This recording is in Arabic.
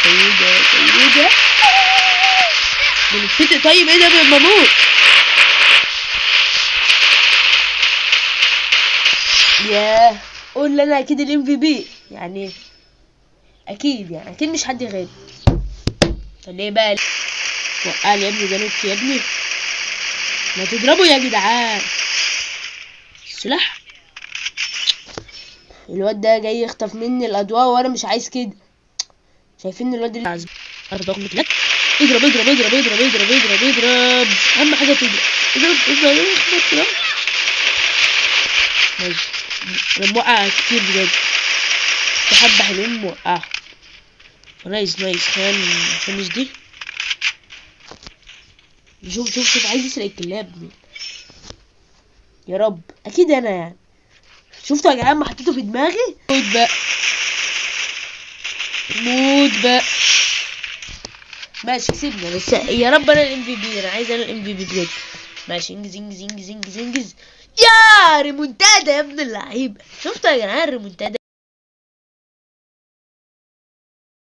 ايه ده بنتفتق. طيب ايه ده بموت ياه. قول انا اكيد الام في بي يعني، اكيد يعني اكيد مش حد غيري. ليه بقى وقعني يا ابني؟ ده نوت يا ابني، ما تضربوا يا جدعان. السلاح الواد ده جاي يخطف مني الاضواء وانا مش عايز كده. شايفين الواد اللي عازم ضغط لك. اضرب اضرب اضرب اضرب اضرب اضرب اضرب، اهم حاجه تضرب اضرب اضرب اضرب. ماشي انا موقع كتير بجد، في حبه حلوين موقعهم. نايس نايس. خلينا نفنش دي. شوف شوف شوف عايز يسرق الكلاب يا رب. اكيد انا يعني شفتوا يا جدعان ما حطيته في دماغي. موت بقى موت بقى. ماشي كسبنا بس يا رب انا الام في بي. انا عايز انا الام في بي بجد. ماشي انجز انجز انجز انجز انجز. يا ريمونتادا يا ابن اللعيبه. شفتوا يا جدعان الريمونتادا؟